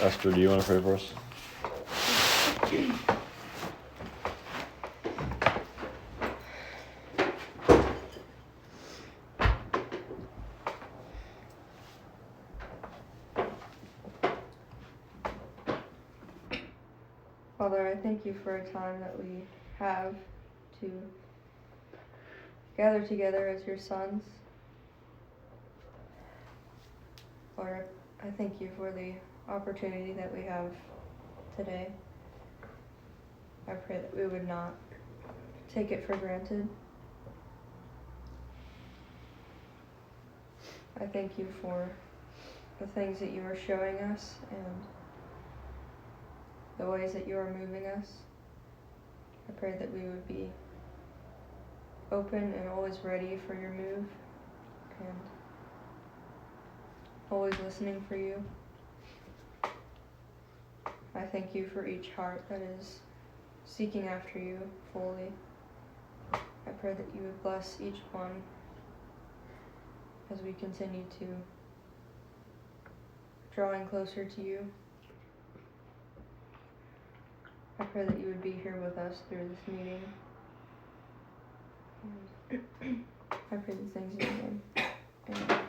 Esther, do you want to pray for us? Father, I thank you for a time that we have to gather together as your sons. Lord, I thank you for the opportunity that we have today. I pray that we would not take it for granted. I thank you for the things that you are showing us and the ways that you are moving us. I pray that we would be open and always ready for your move and always listening for you. I thank you for each heart that is seeking after you fully. I pray that you would bless each one as we continue to drawing closer to you. I pray that you would be here with us through this meeting. And I pray these things in your name. Amen.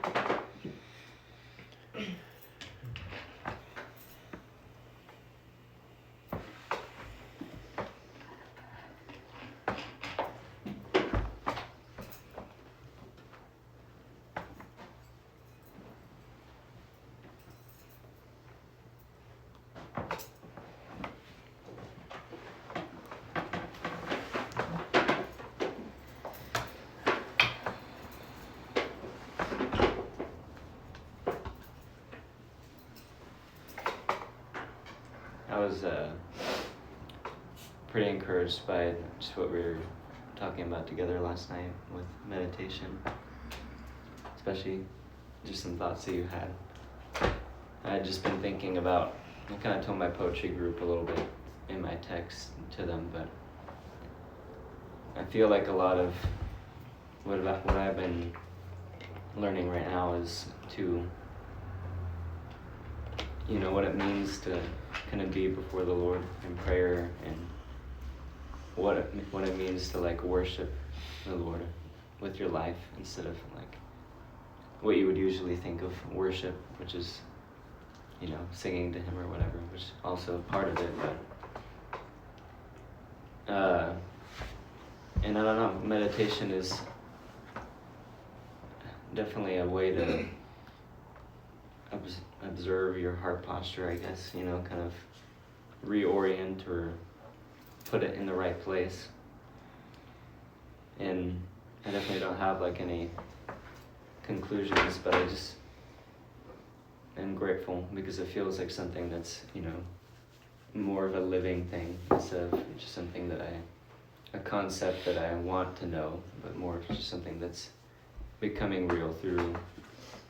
I was pretty encouraged by just what we were talking about together last night with meditation, especially just some thoughts that you had. I had just been thinking about, I kind of told my poetry group a little bit in my text to them, but I feel like a lot of what I've been learning right now is to, what it means to kind of be before the Lord in prayer, and what it means to like worship the Lord with your life instead of like what you would usually think of worship, which is singing to Him or whatever, which is also part of it, but and I don't know, meditation is definitely a way to observe your heart posture, I guess, kind of reorient or put it in the right place. And I definitely don't have like any conclusions, but I just am grateful because it feels like something that's, more of a living thing instead of just something a concept that I want to know, but more of just something that's becoming real through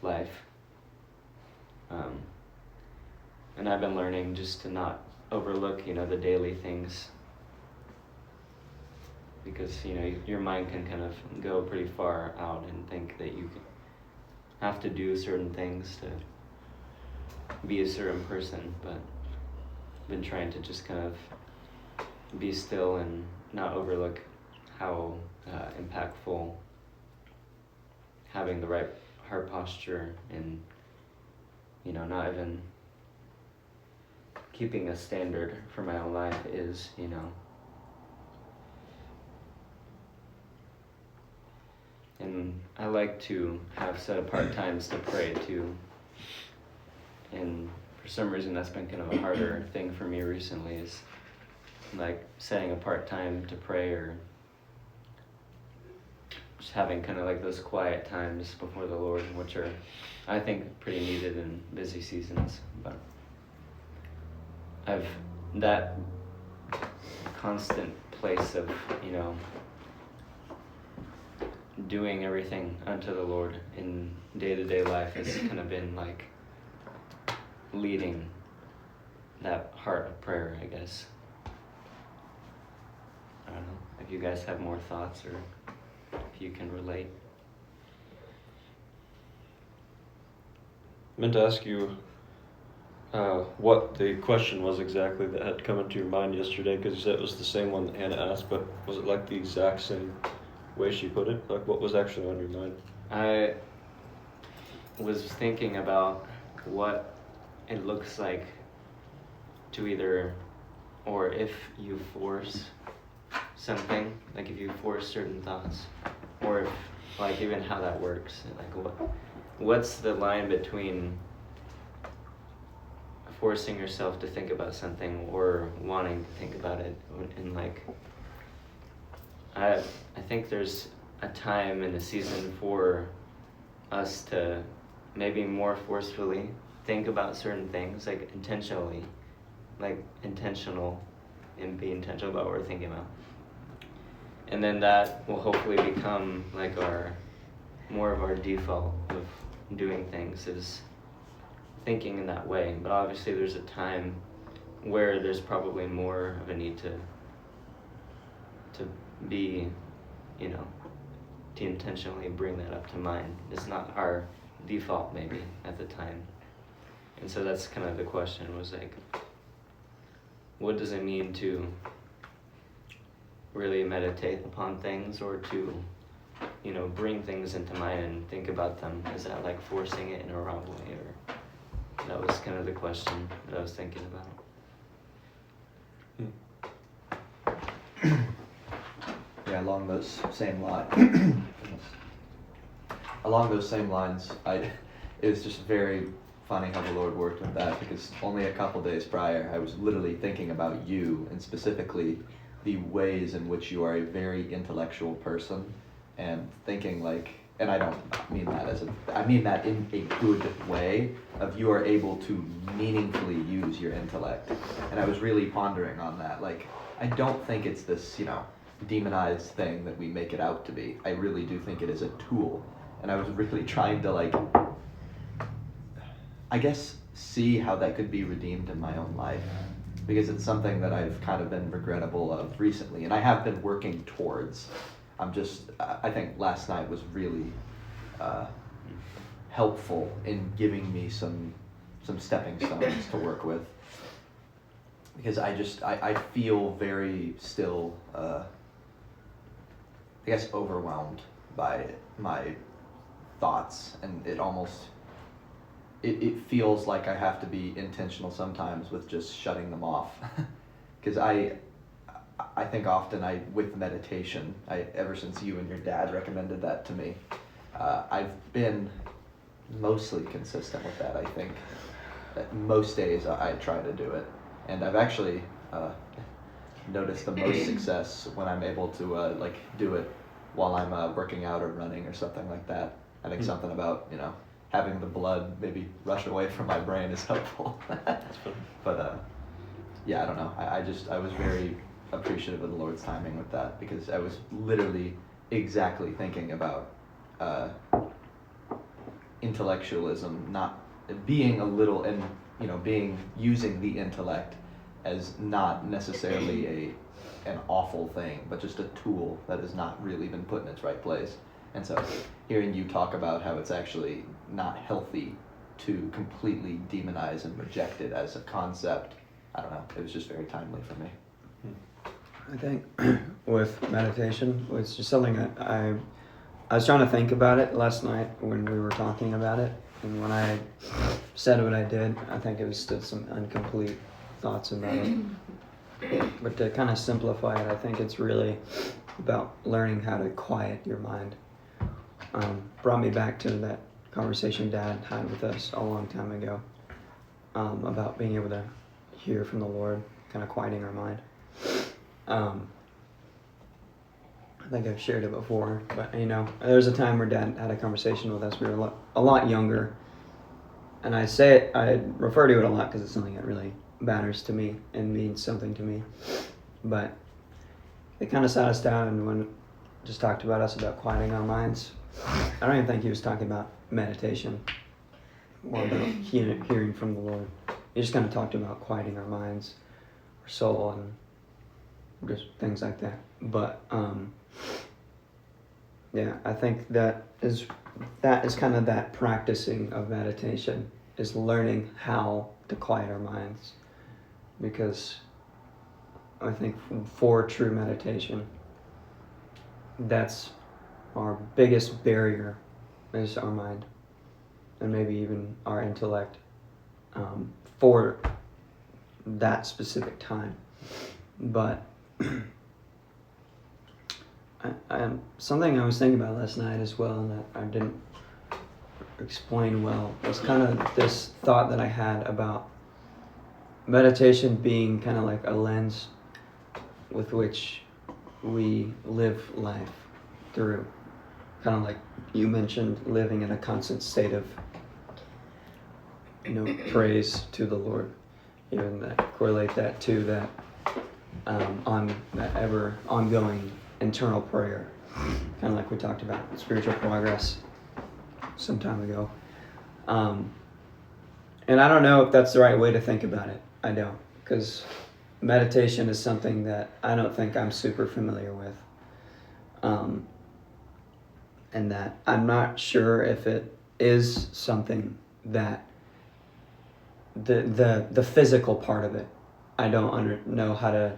life. And I've been learning just to not overlook, the daily things, because, your mind can kind of go pretty far out and think that you have to do certain things to be a certain person, but I've been trying to just kind of be still and not overlook how impactful having the right heart posture and not even keeping a standard for my own life is, And I like to have set apart times to pray too. And for some reason that's been kind of a harder thing for me recently, is like setting apart time to pray, or just having kind of like those quiet times before the Lord, which are, I think, pretty needed in busy seasons. But I've that constant place of, doing everything unto the Lord in day-to-day life has kind of been like leading that heart of prayer, I guess. I don't know if you guys have more thoughts or if you can relate. I meant to ask you, what the question was exactly that had come into your mind yesterday, because you said it was the same one that Hannah asked, but was it like the exact same way she put it? Like, what was actually on your mind? I was thinking about what it looks like to either, or if you force something, like if you force certain thoughts, or if, like, even how that works, like what's the line between forcing yourself to think about something or wanting to think about it, and like I think there's a time and a season for us to maybe more forcefully think about certain things, like intentionally, like intentional, and be intentional about what we're thinking about. And then that will hopefully become like more of our default of doing things, is thinking in that way. But obviously there's a time where there's probably more of a need to be, to intentionally bring that up to mind. It's not our default maybe at the time. And so that's kind of the question, was like, what does it mean to really meditate upon things, or to, bring things into mind and think about them? Is that like forcing it in a wrong way? Or that was kind of the question that I was thinking about. Yeah, along those same lines, it was just very funny how the Lord worked with that, because only a couple days prior, I was literally thinking about you, and specifically the ways in which you are a very intellectual person, and thinking like, and I don't mean that I mean that in a good way, of you are able to meaningfully use your intellect. And I was really pondering on that. Like, I don't think it's this, demonized thing that we make it out to be. I really do think it is a tool. And I was really trying to, like, I guess, see how that could be redeemed in my own life, because it's something that I've kind of been regrettable of recently, and I have been working towards. I think last night was really helpful in giving me some stepping stones to work with, because I feel very still, I guess, overwhelmed by my thoughts, and it feels like I have to be intentional sometimes with just shutting them off. Because I think often with meditation, ever since you and your dad recommended that to me, I've been mostly consistent with that, I think. Most days I try to do it. And I've actually noticed the most success when I'm able to do it while I'm working out or running or something like that. I think something about, having the blood maybe rush away from my brain is helpful. But yeah, I don't know. I was very appreciative of the Lord's timing with that, because I was literally exactly thinking about intellectualism, not being a little, and using the intellect as not necessarily an awful thing, but just a tool that has not really been put in its right place. And so hearing you talk about how it's actually not healthy to completely demonize and reject it as a concept, I don't know, it was just very timely for me. I think with meditation, it's just something that I was trying to think about it last night when we were talking about it, and when I said what I did, I think it was still some incomplete thoughts about it. But to kind of simplify it, I think it's really about learning how to quiet your mind. Brought me back to that conversation Dad had with us a long time ago, about being able to hear from the Lord, kind of quieting our mind. I think I've shared it before, but there was a time where Dad had a conversation with us. We were a lot younger, and I refer to it a lot because it's something that really matters to me and means something to me. But they kind of sat us down and just talked about quieting our minds. I don't even think he was talking about meditation, more about hearing from the Lord. He just kind of talked about quieting our minds, our soul, and just things like that. But yeah, I think that is kind of that practicing of meditation, is learning how to quiet our minds, because I think for true meditation, that's our biggest barrier is our mind, and maybe even our intellect, for that specific time. But something I was thinking about last night as well, and that I didn't explain well, was kind of this thought that I had about meditation being kind of like a lens with which we live life through. Kind of like you mentioned, living in a constant state of, praise to the Lord. Even that, correlate that to that on that ever ongoing internal prayer, kind of like we talked about spiritual progress some time ago. And I don't know if that's the right way to think about it. I don't, because meditation is something that I don't think I'm super familiar with, and that I'm not sure if it is something that the physical part of it, I don't know how to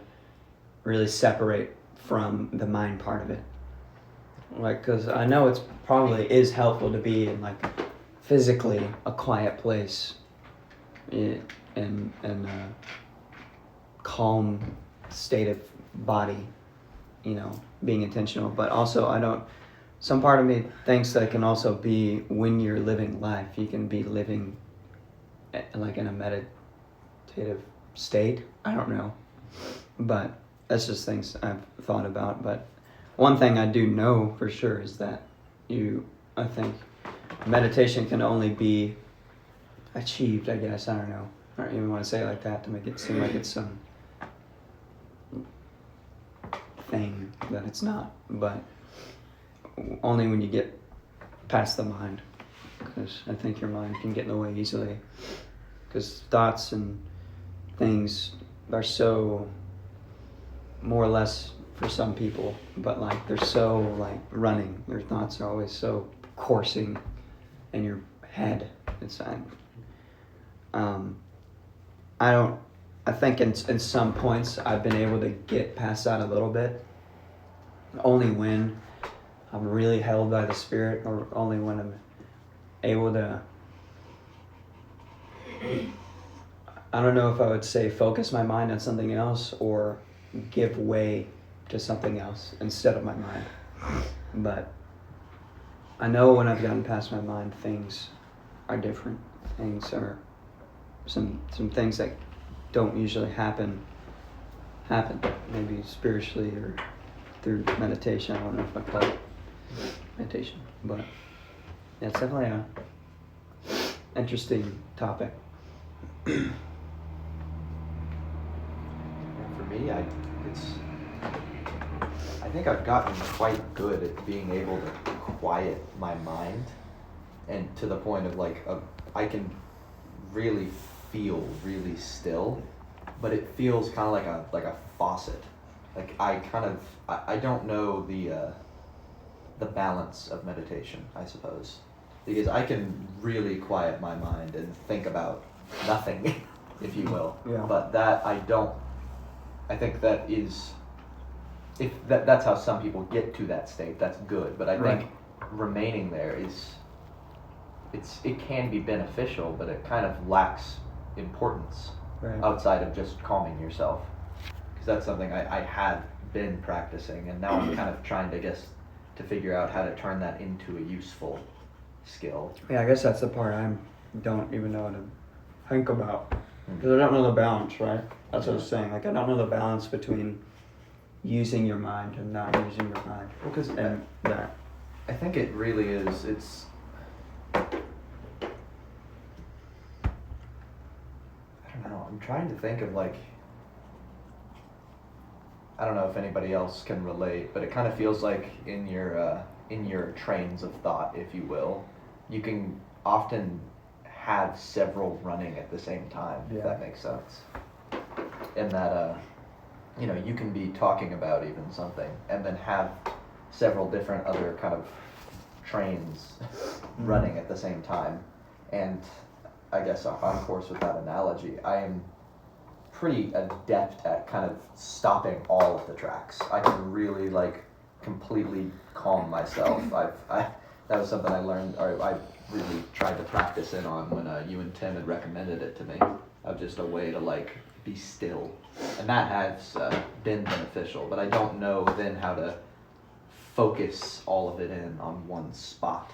really separate from the mind part of it. Like, because I know it's probably is helpful to be in like physically a quiet place, in a calm state of body, being intentional. But also some part of me thinks that it can also be when you're living life, you can be living like in a meditative state. I don't know, but that's just things I've thought about. But one thing I do know for sure is that I think meditation can only be achieved, I guess, I don't know. I don't even want to say it like that to make it seem like it's some thing that it's not, but only when you get past the mind, because I think your mind can get in the way easily, because thoughts and things are so, more or less for some people, but like they're so like running, your thoughts are always so coursing in your head. I think in some points I've been able to get past that a little bit, only when I'm really held by the Spirit, or only when I'm able to, I don't know if I would say focus my mind on something else or give way to something else instead of my mind. But I know when I've gotten past my mind, things are different. Things are some things that don't usually happen, maybe spiritually or through meditation. I don't know if I call it meditation, but yeah, it's definitely a interesting topic. And for me, I think I've gotten quite good at being able to quiet my mind, and to the point of I can really feel really still, but it feels kind of like a faucet. Like I don't know the balance of meditation, I suppose, because I can really quiet my mind and think about nothing, if you will. Yeah. But that I think that is, if that's how some people get to that state, that's good. But I think remaining there it can be beneficial, but it kind of lacks importance outside of just calming yourself. Because that's something I had been practicing, and now I'm kind of trying to figure out how to turn that into a useful skill. Yeah, I guess that's the part I don't even know how to think about, because I don't know the balance, right? That's what I was saying. Like, I don't know the balance between using your mind and not using your mind. Well, because that. I think it really is. It's. I don't know. I'm trying to think of I don't know if anybody else can relate, but it kind of feels like in your trains of thought, if you will, you can often have several running at the same time, if that makes sense. And that, you can be talking about even something and then have several different other kind of trains running at the same time. And I guess on course with that analogy, I am pretty adept at kind of stopping all of the tracks. I can really like completely calm myself. That was something I learned, or I really tried to practice in on when you and Tim had recommended it to me, of just a way to like be still, and that has been beneficial. But I don't know then how to focus all of it in on one spot.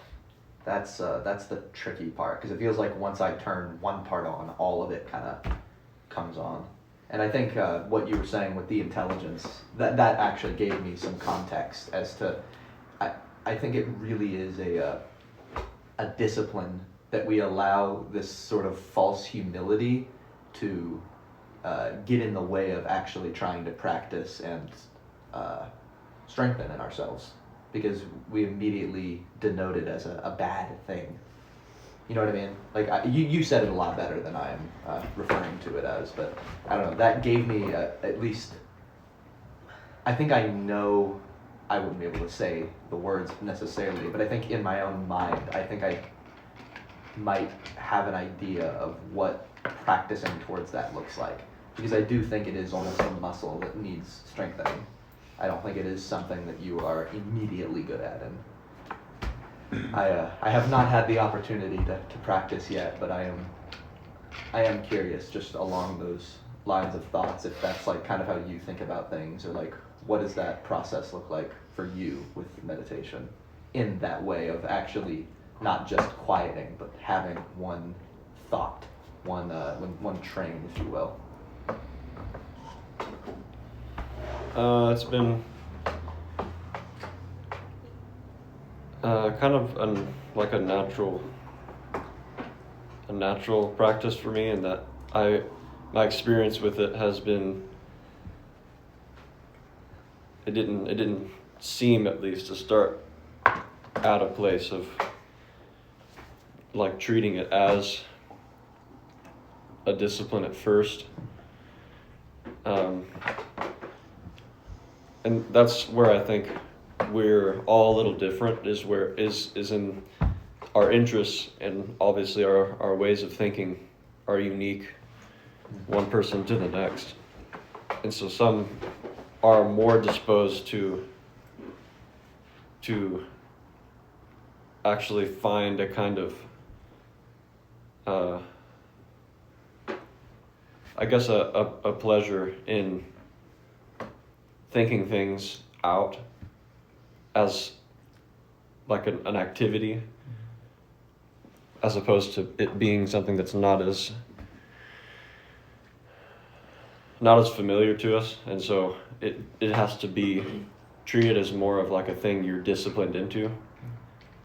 That's the tricky part, because it feels like once I turn one part on, all of it kind of comes on. And I think what you were saying with the intelligence, that actually gave me some context as to, I think it really is a discipline that we allow this sort of false humility to get in the way of actually trying to practice and strengthen in ourselves, because we immediately denote it as a bad thing. You know what I mean? Like you said it a lot better than I am referring to it as, but I don't know. That gave me at least. I think I know. I wouldn't be able to say the words necessarily, but I think in my own mind, I think I might have an idea of what practicing towards that looks like, because I do think it is almost a muscle that needs strengthening. I don't think it is something that you are immediately good at, and I have not had the opportunity to practice yet, but I am curious just along those lines of thoughts, if that's like kind of how you think about things, or like what does that process look like for you with meditation in that way of actually not just quieting, but having one thought, one train, if you will. It's been kind of like a natural practice for me, in that my experience with it has been, it didn't seem, at least to start, at a place of like treating it as a discipline at first. And that's where I think we're all a little different, is in our interests, and obviously our ways of thinking are unique, one person to the next. And so some are more disposed to actually find a kind of I guess a pleasure in thinking things out as like an activity, as opposed to it being something that's not as familiar to us. And so it has to be treated as more of like a thing you're disciplined into.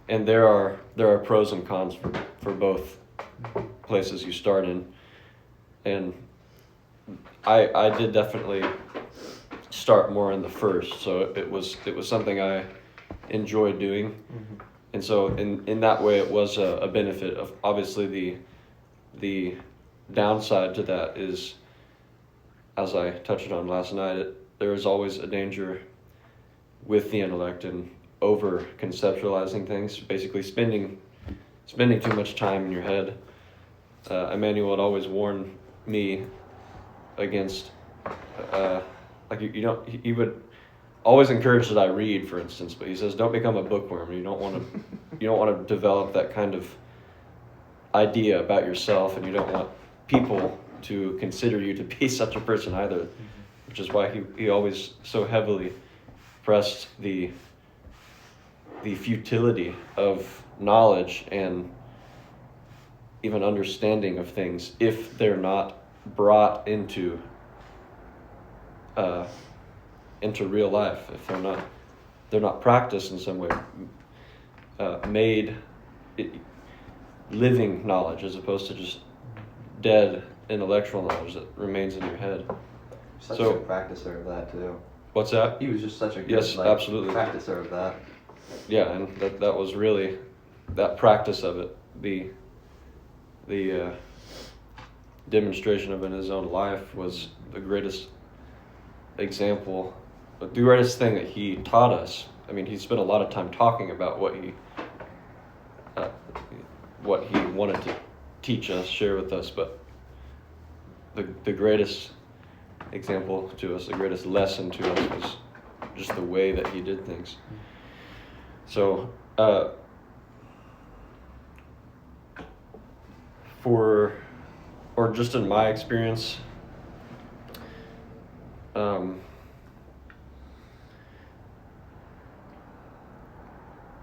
And there are pros and cons for both places you start in. And I did definitely start more in the first, so it was something I enjoyed doing. Mm-hmm. And so in that way it was a benefit. Of obviously the downside to that is, as I touched on last night, there is always a danger with the intellect and over conceptualizing things, basically spending too much time in your head. Emmanuel had always warned me against he would always encourage that I read, for instance, but he says don't become a bookworm. You don't want to develop that kind of idea about yourself, and you don't want people to consider you to be such a person either. Mm-hmm. Which is why he always so heavily pressed the futility of knowledge and even understanding of things if they're not brought into real life, if they're not practiced in some way, living knowledge, as opposed to just dead intellectual knowledge that remains in your head. Such a good practicer of that too. What's that? He was just such a good absolutely practicer of that. Yeah, and that was really that practice of it, the demonstration of it in his own life was the greatest example, the greatest thing that he taught us. I mean, he spent a lot of time talking about what he wanted to teach us, share with us, but the greatest example to us, the greatest lesson to us was just the way that he did things. So, or just in my experience,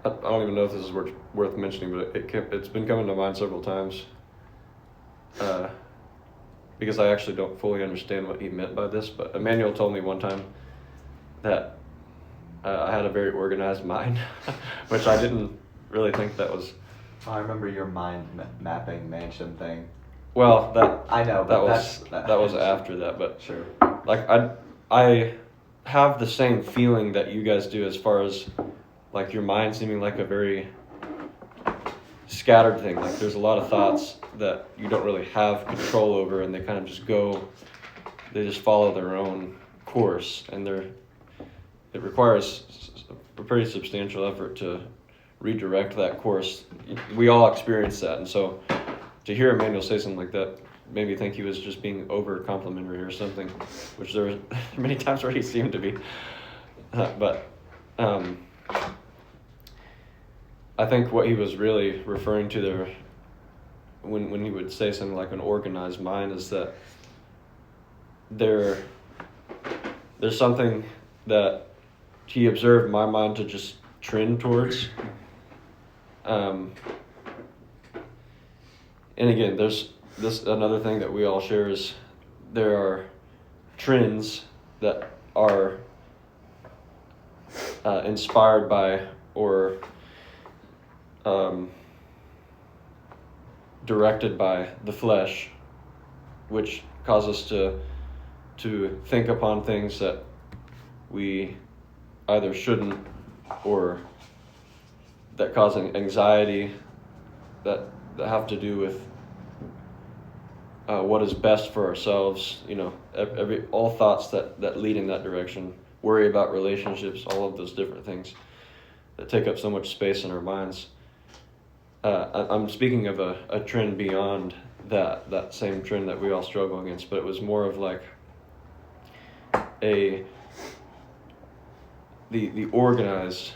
I don't even know if this is worth mentioning, but it's been coming to mind several times. Because I actually don't fully understand what he meant by this, but Emmanuel told me one time that I had a very organized mind, which I didn't really think that was. Oh, I remember your mind mapping mansion thing. Well, that I know, but that was after that, but sure. like I have the same feeling that you guys do as far as like your mind seeming like a very scattered thing. Like there's a lot of thoughts that you don't really have control over, and they kind of just they just follow their own course, and it requires a pretty substantial effort to redirect that course. We all experience that, and so to hear Emmanuel say something like that made me think he was just being over complimentary or something, which there were many times where he seemed to be. But I think what he was really referring to there, when he would say something like an organized mind, is that there's something that he observed my mind to just trend towards. And again, there's another thing that we all share is there are trends that are inspired by or directed by the flesh, which cause us to think upon things that we either shouldn't, or that cause anxiety, that have to do with what is best for ourselves. All thoughts that lead in that direction, worry about relationships, all of those different things that take up so much space in our minds. I'm speaking of a trend beyond that same trend that we all struggle against, but it was more of like the organized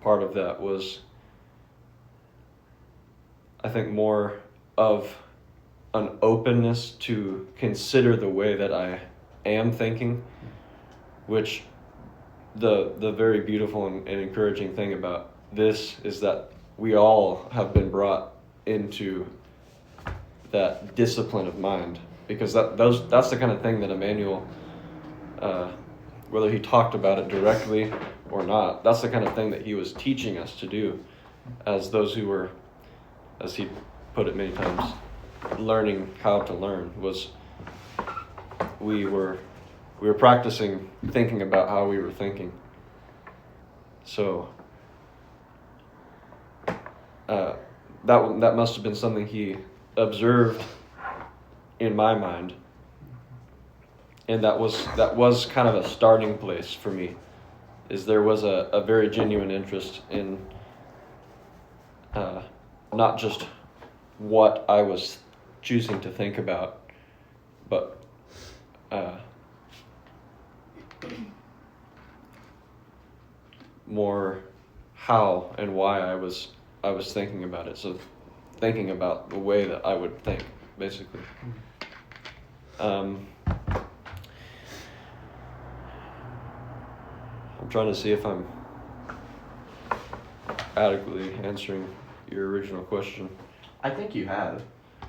part of that was, I think, more of an openness to consider the way that I am thinking, which the very beautiful and encouraging thing about this is that we all have been brought into that discipline of mind, because that's the kind of thing that Emmanuel, whether he talked about it directly or not, that's the kind of thing that he was teaching us to do as those who were, as he put it many times, learning how to learn. Was we were practicing thinking about how we were thinking. So that must have been something he observed in my mind, and that was kind of a starting place for me. Is there was a very genuine interest in not just what I was choosing to think about, but more how and why I was thinking about it. So thinking about the way that I would think, basically. I'm trying to see if I'm adequately answering your original question. I think you have.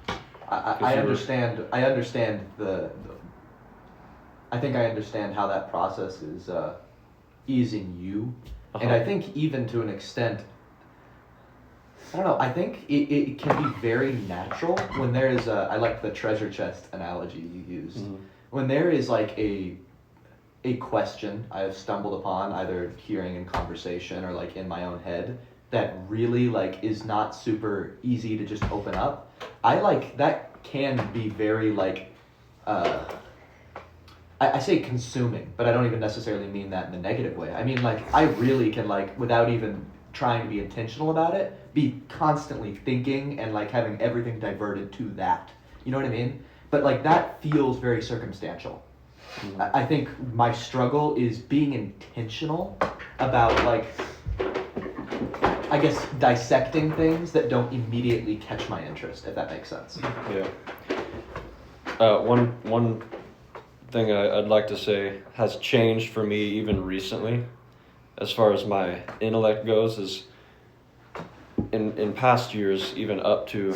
Because I you were- understand. I understand I think I understand how that process is easing you, and I think even to an extent, I don't know. I think it can be very natural when there is I like the treasure chest analogy you used. Mhm. When there is like a question I have stumbled upon, either hearing in conversation or like in my own head, that really like is not super easy to just open up. I like that can be very like I say consuming, but I don't even necessarily mean that in the negative way. I mean like I really can like, without even trying to be intentional about it, be constantly thinking and like having everything diverted to that. You know what I mean? But like that feels very circumstantial. I think my struggle is being intentional about like, I guess, dissecting things that don't immediately catch my interest, if that makes sense. Yeah. One thing I'd like to say has changed for me even recently, as far as my intellect goes, is in past years, even up to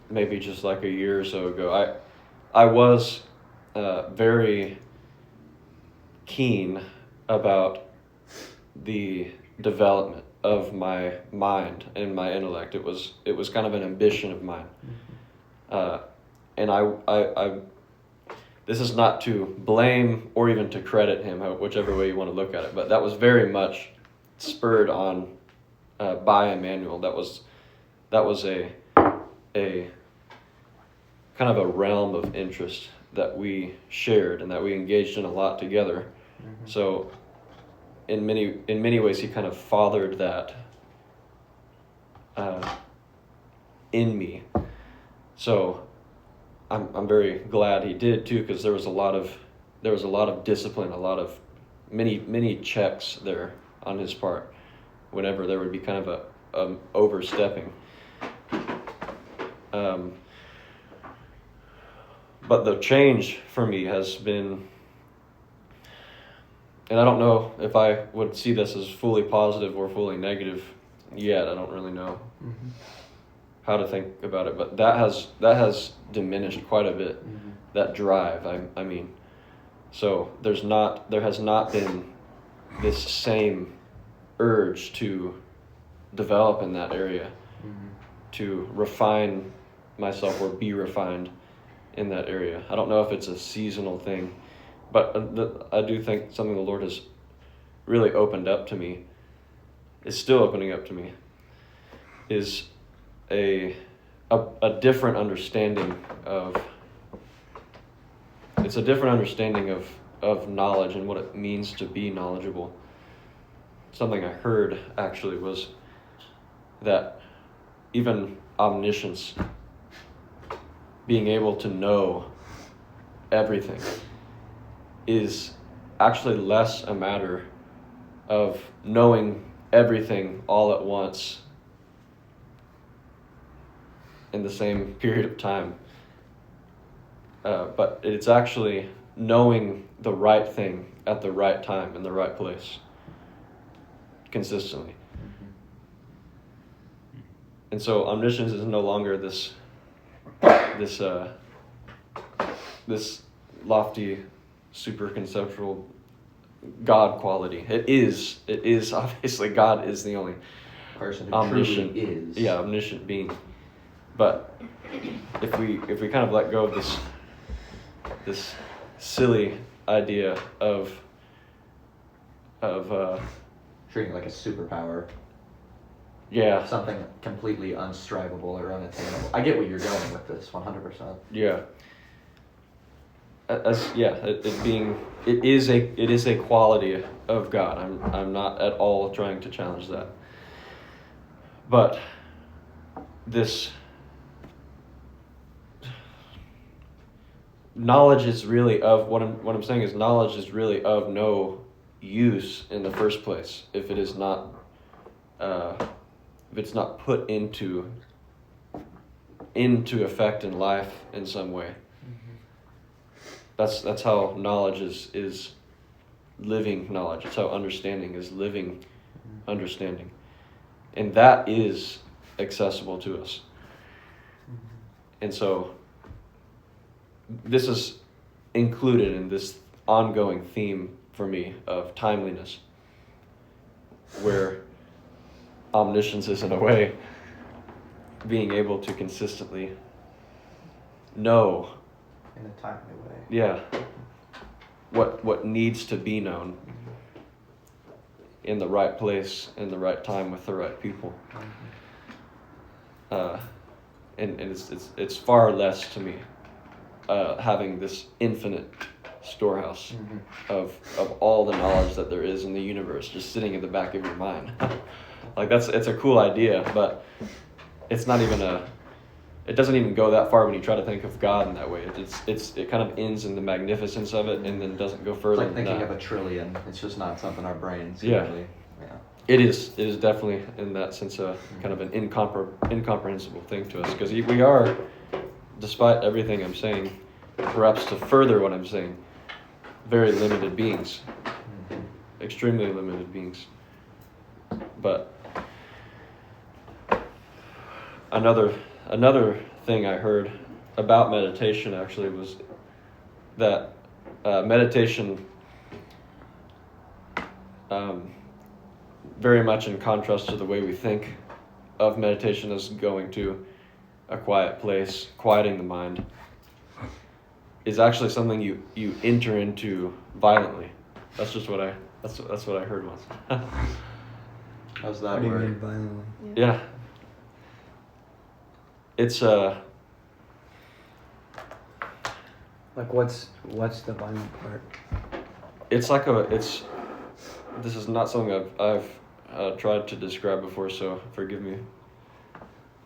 maybe just like a year or so ago, I was very keen about the development of my mind and my intellect. It was kind of an ambition of mine, and I this is not to blame or even to credit him, whichever way you want to look at it, but that was very much spurred on by Emmanuel. That was a kind of a realm of interest that we shared and that we engaged in a lot together. Mm-hmm. So in many ways, he kind of fathered that in me. So I'm very glad he did too, because there was a lot of discipline, many checks there on his part whenever there would be kind of a overstepping. But the change for me has been, and I don't know if I would see this as fully positive or fully negative yet. I don't really know how to think about it, but that has diminished quite a bit. Mm-hmm. That drive, I mean, so there has not been this same urge to develop in that area, to refine myself or be refined in that area. I don't know if it's a seasonal thing, but I do think something the Lord has really opened up to me, is still opening up to me, is a different understanding of, it's a different understanding of knowledge and what it means to be knowledgeable. Something I heard actually was that even omniscience, being able to know everything, is actually less a matter of knowing everything all at once in the same period of time, but it's actually knowing the right thing at the right time in the right place consistently. And so omniscience is no longer this lofty, super conceptual God quality. It is obviously God is the only person who omniscient truly is. Yeah, omniscient being. But if we kind of let go of this silly idea of treating it like a superpower. Yeah. Something completely unstrivable or unattainable. I get where you're going with this, 100%. Yeah. It is a quality of God. I'm not at all trying to challenge that. But this knowledge is really of what I'm saying is knowledge is really of no use in the first place if it's not put into effect in life in some way. That's how knowledge is living knowledge. It's how understanding is living understanding. And that is accessible to us. And so this is included in this ongoing theme for me of timeliness, where omniscience is in a way being able to consistently know in a timely way. Yeah. What needs to be known in the right place, in the right time, with the right people. And it's far less to me having this infinite storehouse of all the knowledge that there is in the universe just sitting in the back of your mind. Like it's a cool idea, but it's not even it doesn't even go that far when you try to think of God in that way. It kind of ends in the magnificence of it and then doesn't go It's further like than thinking that. of a trillion. It's just not something our brains Yeah. usually. Yeah. It is definitely in that sense a kind of an incomprehensible thing to us, because we are, despite everything I'm saying, perhaps to further what I'm saying, very limited beings, extremely limited beings. But another thing I heard about meditation actually was that meditation, very much in contrast to the way we think of meditation as going to a quiet place, quieting the mind, is actually something you enter into violently. That's just what that's what I heard once. How's What that do you work? mean violently? Yeah. It's Like what's the violent part? it's like this is not something I've tried to describe before, so forgive me.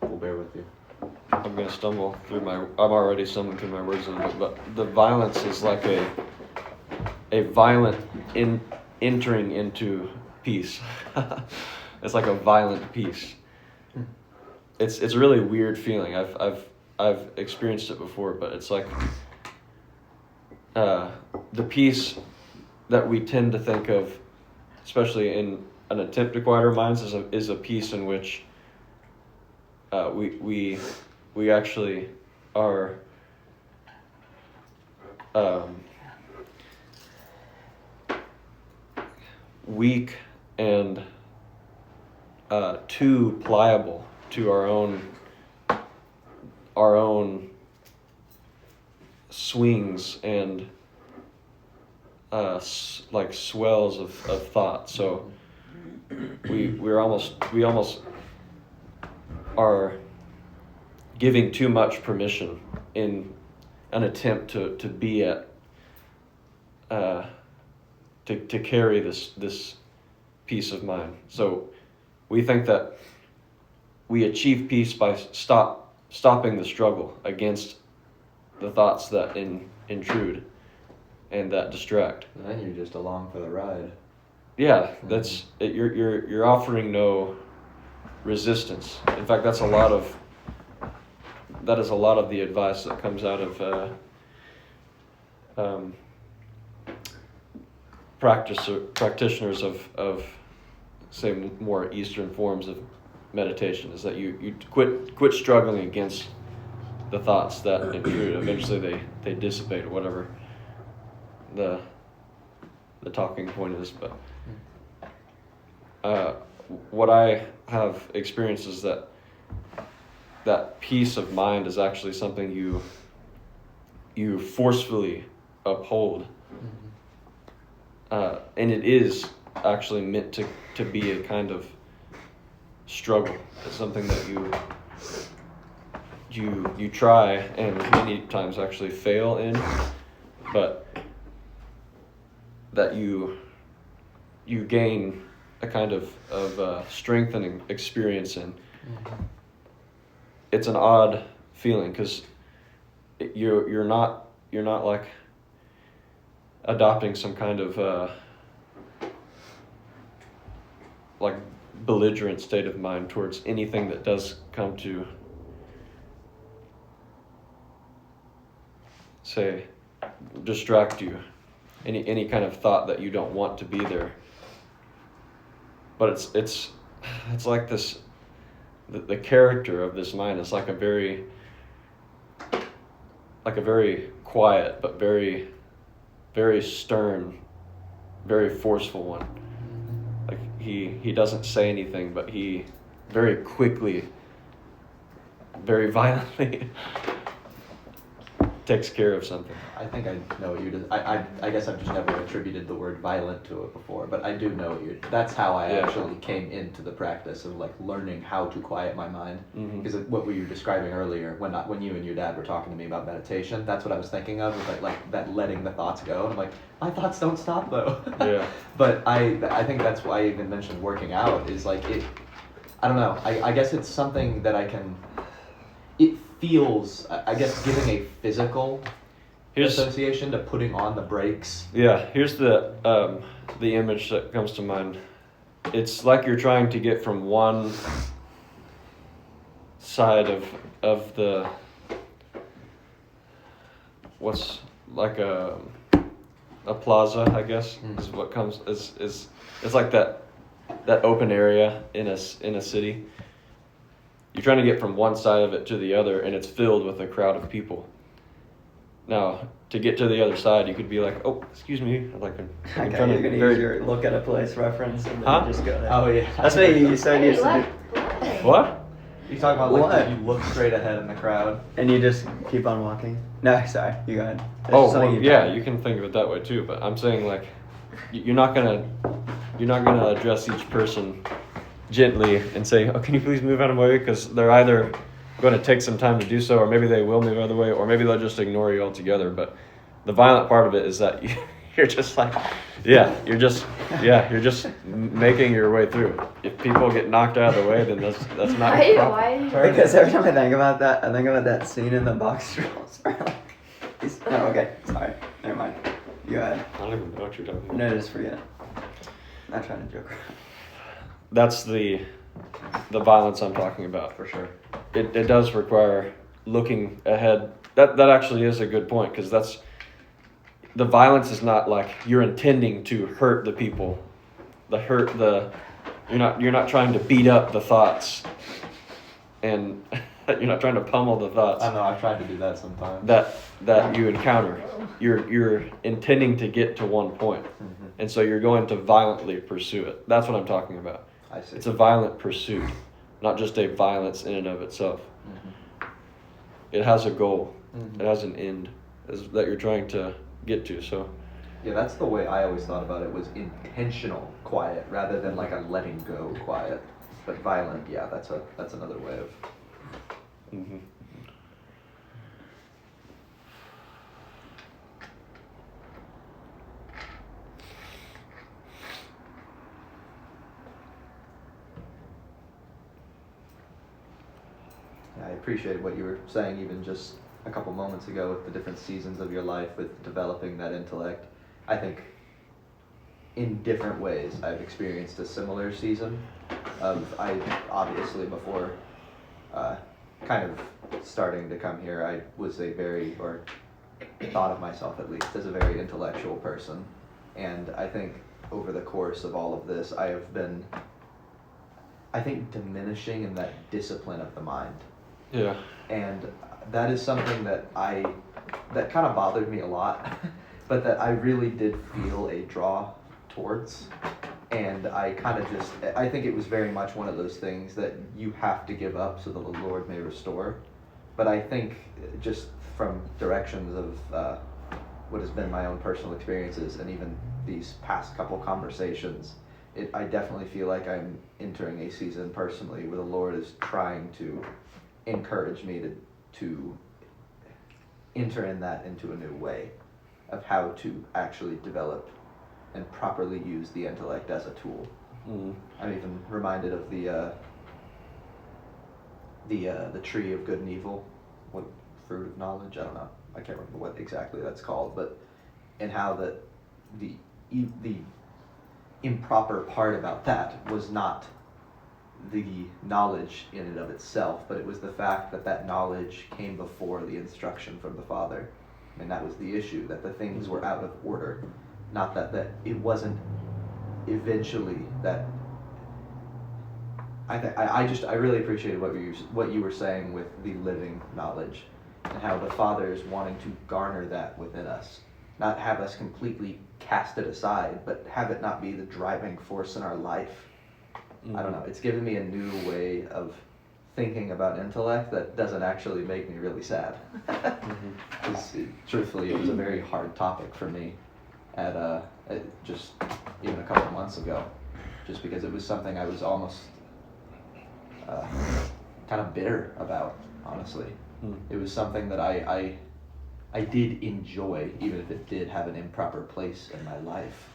We'll bear with you. I'm gonna stumble through I'm already stumbling through my words a little bit, but the violence is like a violent entering into peace. It's like a violent peace. It's a really weird feeling. I've experienced it before, but it's like the peace that we tend to think of, especially in an attempt to quiet our minds, is a peace in which we actually are weak and too pliable to our own swings and like swells of thought. So we almost are giving too much permission in an attempt to be at to carry this peace of mind. So we think that we achieve peace by stopping the struggle against the thoughts that intrude and that distract. And then you're just along for the ride. Yeah, that's it, you're offering no resistance. In fact, that is a lot of the advice that comes out of practitioners of say more Eastern forms of meditation, is that you quit struggling against the thoughts that intrude. Eventually they dissipate, or whatever the talking point is. But what I have experienced is that peace of mind is actually something you forcefully uphold, and it is actually meant to be a kind of struggle. It's something that you try and many times actually fail in, but that you gain a kind of strengthening experience in. It's an odd feeling, because you're not like adopting some kind of like belligerent state of mind towards anything that does come to say distract you, any kind of thought that you don't want to be there. But it's like this, the character of this mind is like a very quiet but very, very stern, very forceful one. Like he doesn't say anything, but he very quickly, very violently takes care of something. I think I know what you just. I guess I've just never attributed the word violent to it before, but I do know what you. That's how I Yeah. actually came into the practice of like learning how to quiet my mind. Mhm. Because what we were describing earlier, when you and your dad were talking to me about meditation, that's what I was thinking of, was like that letting the thoughts go. And I'm like, my thoughts don't stop though. Yeah. But I think that's why I even mentioned working out is like it. I don't know. I guess it's something that I can. It feels, I guess, giving a physical Here's association to putting on the brakes. Yeah, here's the image that comes to mind. It's like you're trying to get from one side of the what's like a plaza, I guess, is what comes is it's like that open area in a city. You're trying to get from one side of it to the other, and it's filled with a crowd of people. Now, to get to the other side, you could be like, "Oh, excuse me," like I'm Okay, trying you're to gonna be very. use your look at a place reference and then Huh? just go there. Oh yeah. That's what you said you Hey, used to do. what? What? You talk about like What? you look straight ahead in the crowd. And you just keep on walking. No, sorry, you go ahead. That's Oh, just something well, you've yeah, done. you can think of it that way too. But I'm saying like, you're not gonna address each person gently and say, "Oh, can you please move out of my way?" Because they're either going to take some time to do so, or maybe they will move out of the way, or maybe they'll just ignore you altogether. But the violent part of it is that you're just like, you're just making your way through. If people get knocked out of the way, then that's not your problem. Why? Because every time I think about that, I think about that scene in the box rules. No, okay, sorry, never mind. You go ahead. I don't even know what you're talking about. No, just forget. I'm not trying to joke around. That's the violence I'm talking about. For sure. It does require looking ahead. That actually is a good point, because that's the violence is not like you're intending to hurt the people. You're not trying to beat up the thoughts, and you're not trying to pummel the thoughts I know I've tried to do that sometimes. that you encounter. You're intending to get to one point, Mhm. and so you're going to violently pursue it. That's what I'm talking about. I see. It's a violent pursuit, not just a violence in and of itself. Mhm. It has a goal. Mhm. It has an end that you're trying to get to. So Yeah, that's the way I always thought about it, was intentional quiet rather than like a letting go quiet. But violent, yeah, that's another way of. mhm. I appreciate what you were saying even just a couple moments ago with the different seasons of your life with developing that intellect. I think in different ways I've experienced a similar season of, I obviously before kind of starting to come here, I was or thought of myself at least as a very intellectual person. And I think over the course of all of this, I have been, I think, diminishing in that discipline of the mind. Yeah. And that is something that kind of bothered me a lot, but that I really did feel a draw towards. And I think it was very much one of those things that you have to give up so that the Lord may restore. But I think just from directions of what has been my own personal experiences and even these past couple conversations, I definitely feel like I'm entering a season personally where the Lord is trying to encourage me to enter into a new way of how to actually develop and properly use the intellect as a tool. Mhm. I'm even reminded of the tree of good and evil, what fruit of knowledge? I don't know. I can't remember what exactly that's called, but and how the improper part about that was not the knowledge in and of itself, but it was the fact that knowledge came before the instruction from the Father. And that was the issue, that the things were out of order, not that it wasn't eventually that. I really appreciated what you were saying with the living knowledge, and how the Father is wanting to garner that within us, not have us completely cast it aside, but have it not be the driving force in our life. I don't know. It's given me a new way of thinking about intellect that doesn't actually make me really sad. Mhm. 'Cause truthfully, it was a very hard topic for me at just even a couple months ago, just because it was something I was almost kind of bitter about, honestly. Mm. It was something that I did enjoy, even if it did have an improper place in my life.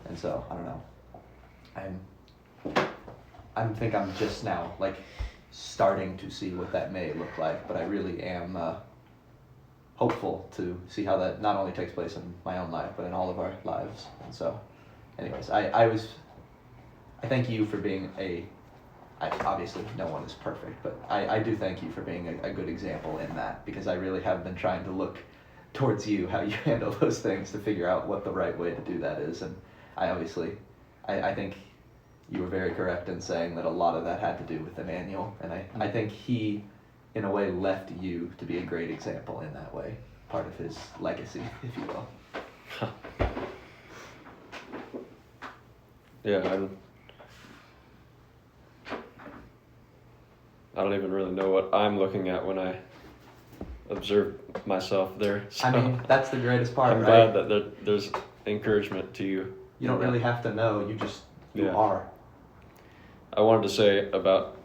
And so, I don't know. I'm just now, like, starting to see what that may look like, but I really am hopeful to see how that not only takes place in my own life, but in all of our lives. And so, anyways, I thank you for being obviously no one is perfect, but I do thank you for being a good example in that, because I really have been trying to look towards you, how you handle those things, to figure out what the right way to do that is. And I think you were very correct in saying that a lot of that had to do with Emmanuel, and I think he, in a way, left you to be a great example in that way, part of his legacy, if you will. Yeah, I don't even really know what I'm looking at when I observe myself there. So I mean, that's the greatest part, I'm right? glad that there's encouragement to you. You don't really have to know, you Yeah. are. I wanted to say about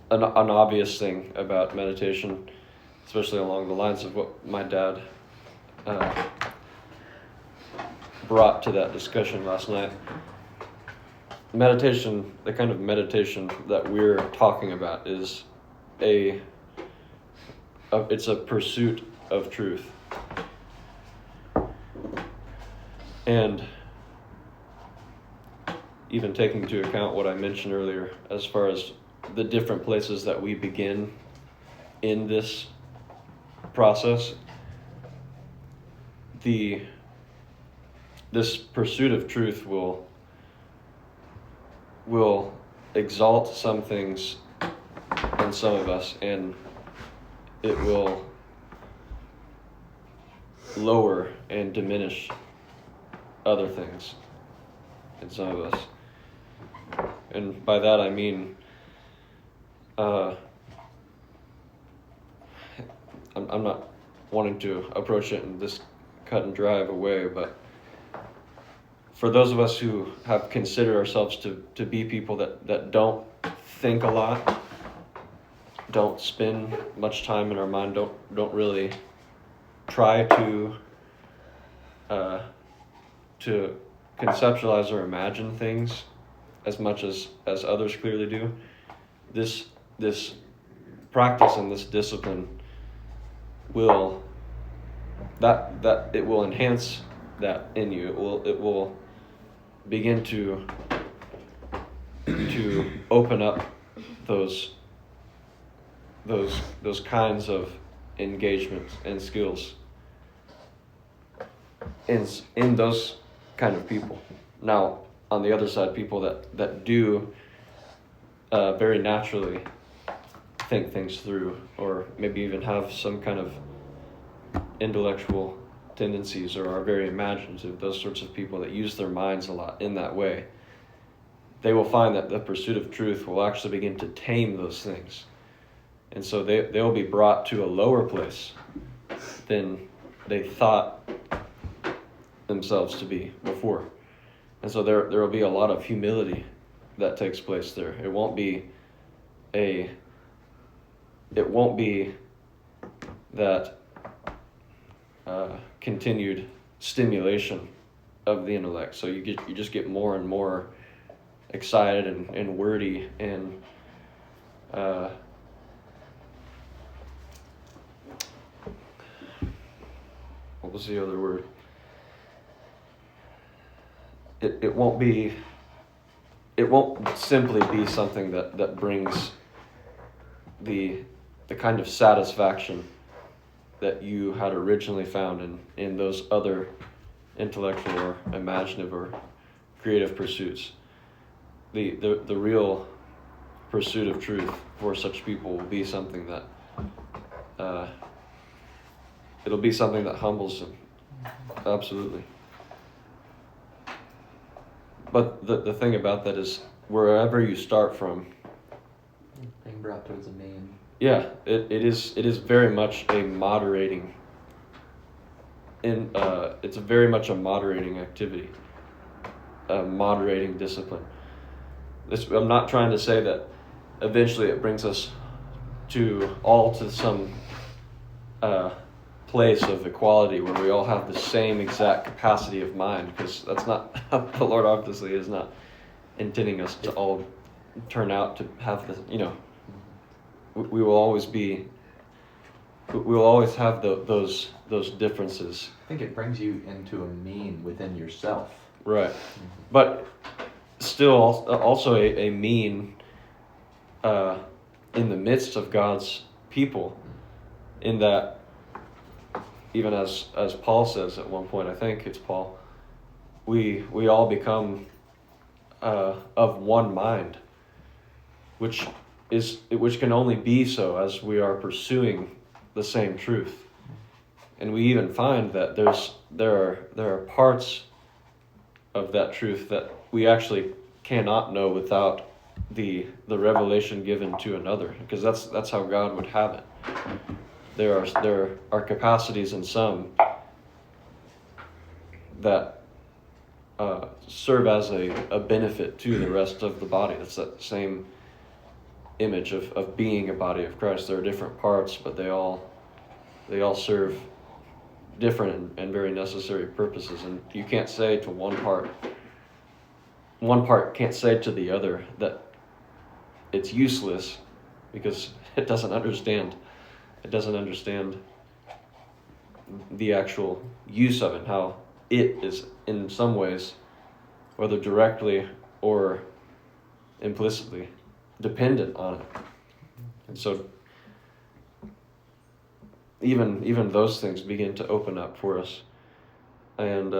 an obvious thing about meditation, especially along the lines of what my dad brought to that discussion last night. Meditation, the kind of meditation that we're talking about, is it's a pursuit of truth. And even taking into account what I mentioned earlier, as far as the different places that we begin in this process, this pursuit of truth will exalt some things in some of us, and it will lower and diminish other things in some of us. And by that I mean, I'm not wanting to approach it in this cut and dry of a way, but for those of us who have considered ourselves to be people that don't think a lot, don't spend much time in our mind, don't really try to conceptualize or imagine things as much as others clearly do, this practice and this discipline will enhance that in you. It will begin to open up those kinds of engagements and skills in those kind of people. Now, on the other side, people that do very naturally think things through, or maybe even have some kind of intellectual tendencies, or are very imaginative, those sorts of people that use their minds a lot in that way, they will find that the pursuit of truth will actually begin to tame those things. And so they will be brought to a lower place than they thought themselves to be before. And so there will be a lot of humility that takes place there. It won't be that continued stimulation of the intellect. So you just get more and more excited and wordy and what was the other word? It won't simply be something that brings the kind of satisfaction that you had originally found in those other intellectual or imaginative or creative pursuits. The real pursuit of truth for such people will be something that it'll be something that humbles them. Absolutely. But the thing about that is, wherever you start from, Being brought towards a mean. Yeah, it is very much a moderating. It's very much a moderating activity, a moderating discipline. I'm not trying to say that eventually it brings us to some place of equality where we all have the same exact capacity of mind, because that's not the Lord obviously is not intending us to all turn out to have the, we will always have those differences. I think it brings you into a mean within yourself. Right. But still also a mean in the midst of God's people, in that, even as Paul says at one point, I think it's Paul, we all become of one mind, which can only be so as we are pursuing the same truth. And we even find that there are parts of that truth that we actually cannot know without the revelation given to another, because that's how God would have it. There are capacities in some that serve as a benefit to the rest of the body. That's that same image of being a body of Christ. There are different parts, but they all serve different and very necessary purposes. And you can't say to one part can't say to the other that it's useless, because it doesn't understand the actual use of it, how it is in some ways, whether directly or implicitly, dependent on it. And so even those things begin to open up for us. And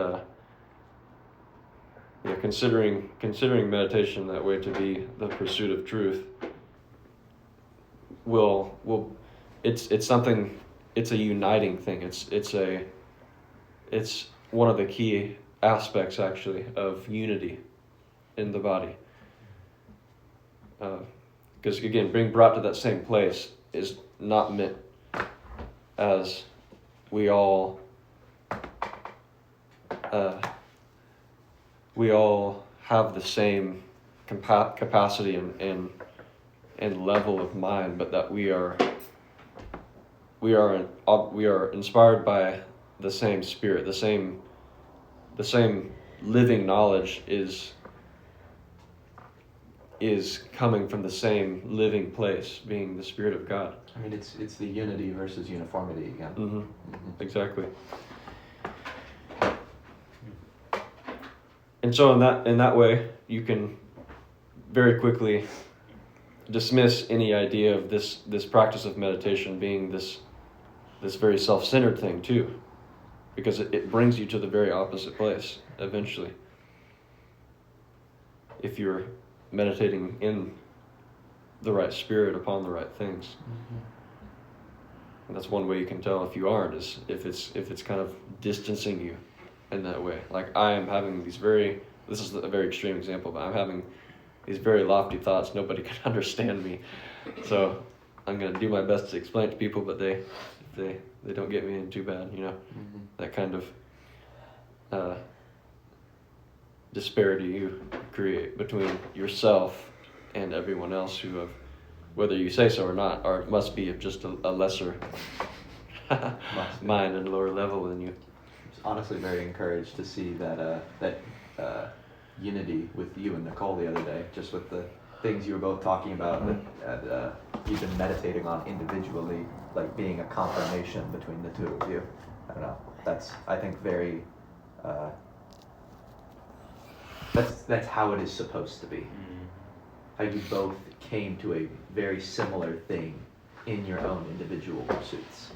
considering meditation that way to be the pursuit of truth it's something, it's a uniting thing. It's one of the key aspects actually of unity in the body. Because again, being brought to that same place is not meant as we all have the same capacity and level of mind, but that we are inspired by the same Spirit. The same living knowledge is coming from the same living place, being the Spirit of God. I mean, it's the unity versus uniformity again. Mm-hmm. Mm-hmm. Exactly. And so in that way, you can very quickly dismiss any idea of this practice of meditation being this very self-centered thing too, because it brings you to the very opposite place eventually. If you're meditating in the right spirit upon the right things. Mm-hmm. And that's one way you can tell if you aren't, is if it's kind of distancing you in that way. Like I am having this is a very extreme example, but I'm having these very lofty thoughts. Nobody can understand me. So I'm going to do my best to explain it to people, but they don't get me in too bad, Mm-hmm. that kind of disparity you create between yourself and everyone else who have, whether you say so or not, or it must be of just a lesser mind and lower level than you. I'm honestly very encouraged to see that unity with you and Nicole the other day, just with the things you were both talking about that you've been meditating on individually, like being a confirmation between the two of you. I don't know. That's, I think, very. That's how it is supposed to be. Mm. How you both came to a very similar thing in your own individual pursuits,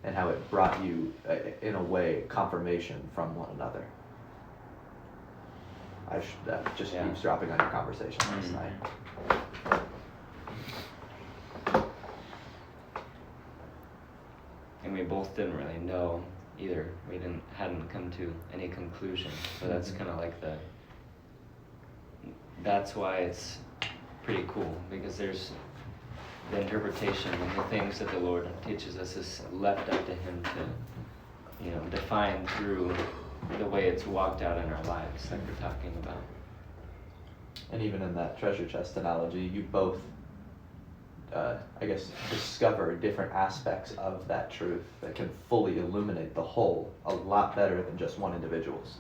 and how it brought you, in a way, confirmation from one another. I just eavesdropping on your conversation last night. And we both didn't really know either. We hadn't come to any conclusion. So that's kind of like that's why it's pretty cool, because the interpretation and the things that the Lord teaches us is left up to Him to, define through the way it's walked out in our lives, like we're talking about. And even in that treasure chest analogy, you both, I guess, discover different aspects of that truth that can fully illuminate the whole a lot better than just one individual's.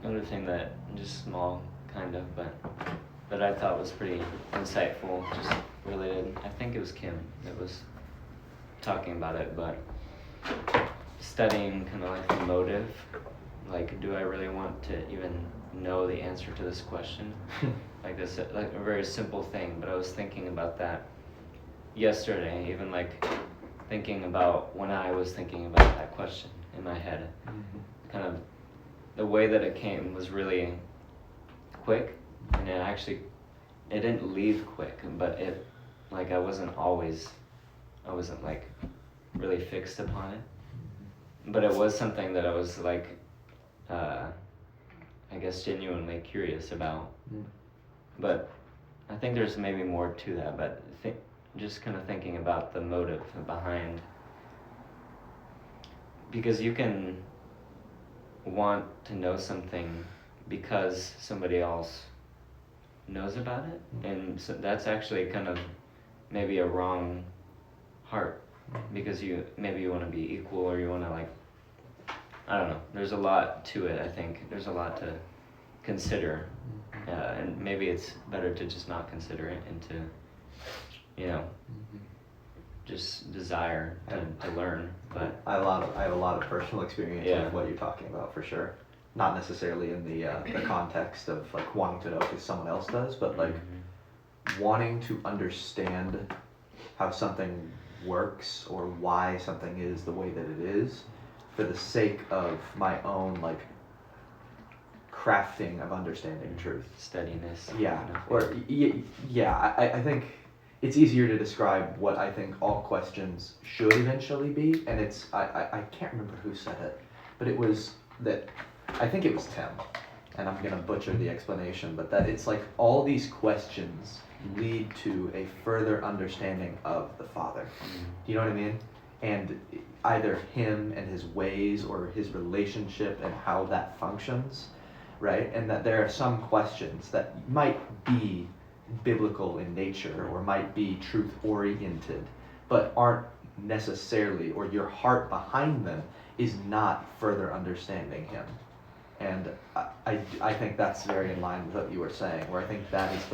Another thing that, just small kind of, but that I thought was pretty insightful, just related, I think it was Kim that was talking about it, but studying kind of like the motive, like, do I really want to even know the answer to this question? Like this, like a very simple thing, but I was thinking about that yesterday, even like thinking about when I was thinking about that question in my head. Kind of the way that it came was really quick, and it didn't leave quick, but I wasn't like really fixed upon it, but it was something that I was like, I guess genuinely curious about. But I think there's maybe more to that, but just kind of thinking about the motive behind, because you can want to know something because somebody else knows about it, and so that's actually kind of maybe a wrong heart, because you want to be equal, or you want to, like, I don't know, there's a lot to it. I think there's a lot to consider, and maybe it's better to just not consider it and to just desire to learn. But I have a lot of personal experience with what you're talking about, for sure. Not necessarily in the context of like wanting to know because someone else does, but like wanting to understand how something works or why something is the way that it is, for the sake of my own like crafting of understanding truth. Steadiness. Yeah, or I think it's easier to describe what I think all questions should eventually be, and it's, I can't remember who said it, but it was that, I think it was Tim, and I'm gonna butcher the explanation, but that it's like all these questions lead to a further understanding of the Father. Do you know what I mean? And either him and his ways, or his relationship and how that functions, right? And that there are some questions that might be biblical in nature or might be truth oriented, but aren't necessarily, or your heart behind them is not further understanding him. And I think that's very in line with what you were saying, where I think that is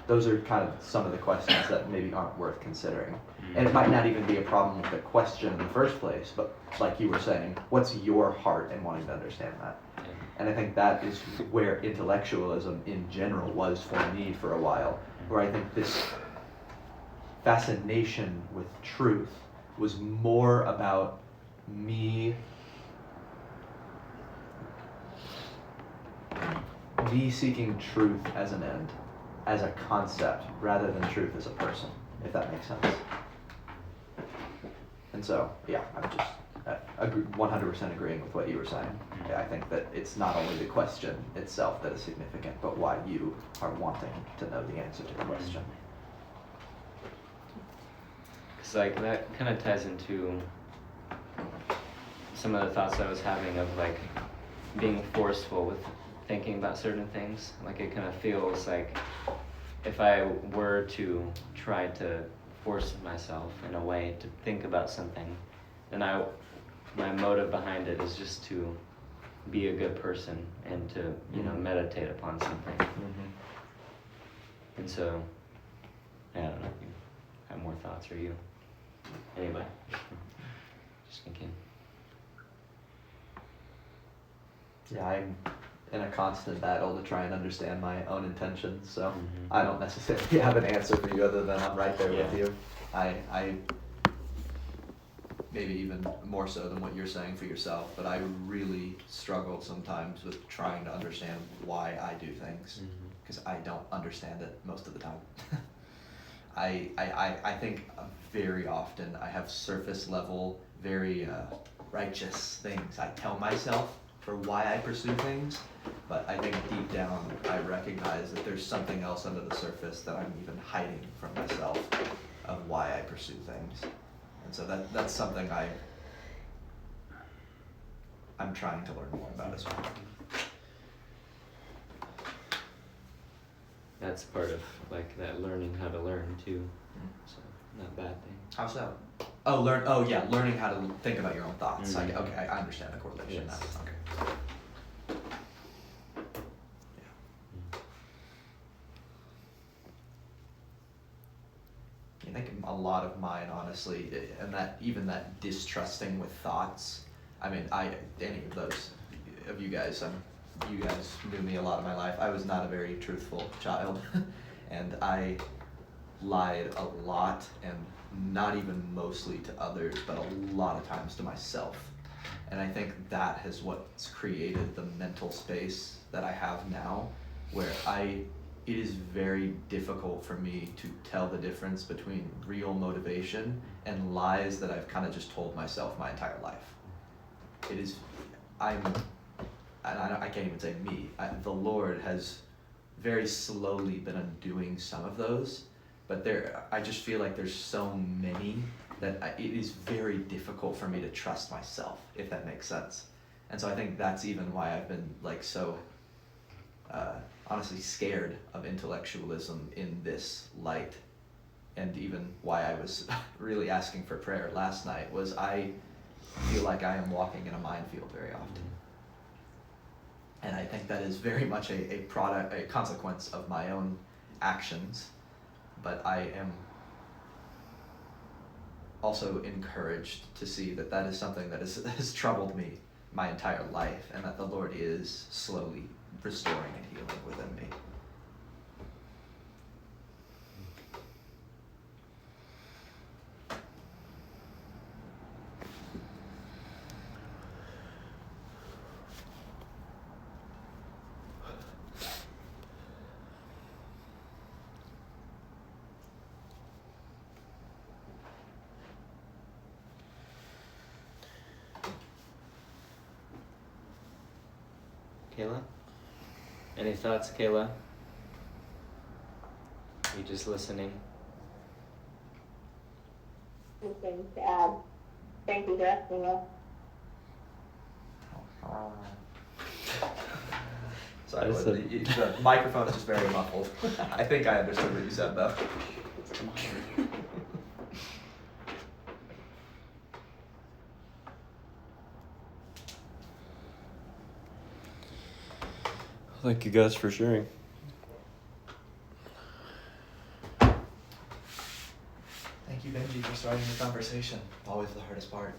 those are kind of some of the questions that maybe aren't worth considering. And it might not even be a problem with the question in the first place, but like you were saying, what's your heart in wanting to understand that? And I think that is where intellectualism in general was for me for a while, where I think this fascination with truth was more about me seeking truth as an end, as a concept, rather than truth as a person, if that makes sense. And so, yeah, I'm just 100% agreeing with what you were saying. I think that it's not only the question itself that is significant, but why you are wanting to know the answer to the question. Because like that kind of ties into some of the thoughts I was having of like being forceful with thinking about certain things. Like it kind of feels like if I were to try to force myself in a way to think about something, then my motive behind it is just to be a good person and to, you know, meditate upon something. Mm-hmm. And so, I don't know if you have more thoughts or you. Anybody? Just thinking. Yeah, I'm in a constant battle to try and understand my own intentions, so Mhm. I don't necessarily have an answer for you other than I'm right there with Yeah. you. I maybe even more so than what you're saying for yourself, but I really struggle sometimes with trying to understand why I do things, Mhm. because I don't understand it most of the time. I think very often I have surface level, very righteous things I tell myself for why I pursue things, but I think deep down I recognize that there's something else under the surface that I'm even hiding from myself of why I pursue things. And so that's something I'm trying to learn more about as well. That's part of like that learning how to learn too. So not a bad thing. How so? Learning how to think about your own thoughts. Mhm. Okay, I understand the correlation Yes. now. Okay. I think a lot of mine, honestly, and that distrusting with thoughts. I mean, any of those of you guys, you guys knew me a lot of my life. I was not a very truthful child, and I lied a lot, and not even mostly to others, but a lot of times to myself. And I think that has what's created the mental space that I have now, where it is very difficult for me to tell the difference between real motivation and lies that I've kind of just told myself my entire life. It is, I can't even say me, the Lord has very slowly been undoing some of those, but I just feel like there's so many that it is very difficult for me to trust myself, if that makes sense. And so I think that's even why I've been like so honestly scared of intellectualism in this light, and even why I was really asking for prayer last night was I feel like I am walking in a minefield very often. And I think that is very much a consequence of my own actions, but I am also encouraged to see that that is something that has troubled me my entire life, and that the Lord is slowly restoring and healing within me. Kayla? Any thoughts, Kayla? You just listening? Anything to add? Thank you for asking us. Sorry, I said- the microphone is just very muffled. I think I understood what you said though. Thank you guys for sharing. Thank you, Benji, for starting the conversation. Always the hardest part.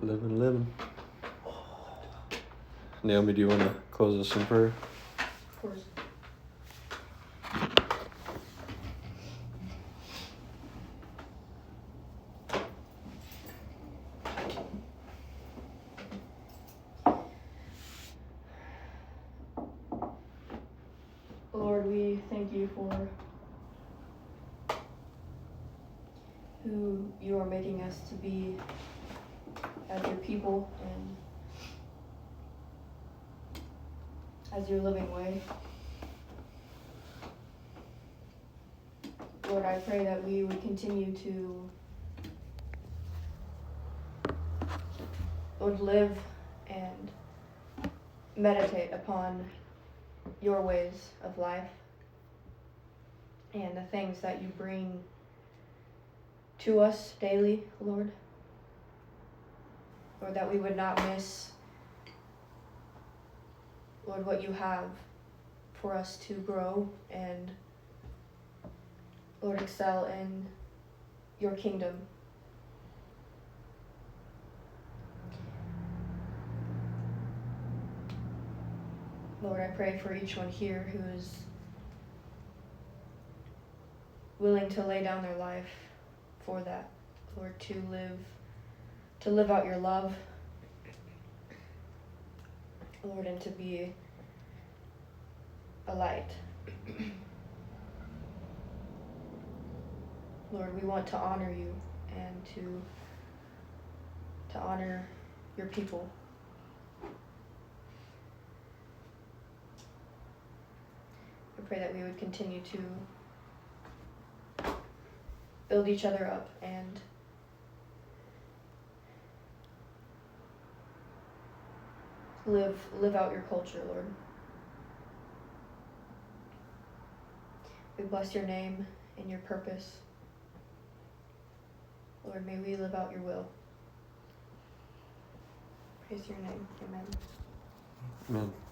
Living. Naomi, do you want to close us in prayer? Of course. Lord, we thank you for who you are making us to be as your people and as your living way. Lord, I pray that we would continue to, Lord, live and meditate upon your ways of life. and the things that you bring to us daily, Lord. Lord, that we would not miss, Lord, what you have for us to grow and, Lord, excel in your kingdom. Lord, I pray for each one here who is willing to lay down their life for that, Lord, to live out your love, Lord, and to be a light. Lord, we want to honor you and to honor your people. I pray that we would continue to build each other up and live out your culture, Lord. We bless your name and your purpose. Lord, may we live out your will. Praise your name. Amen. Amen.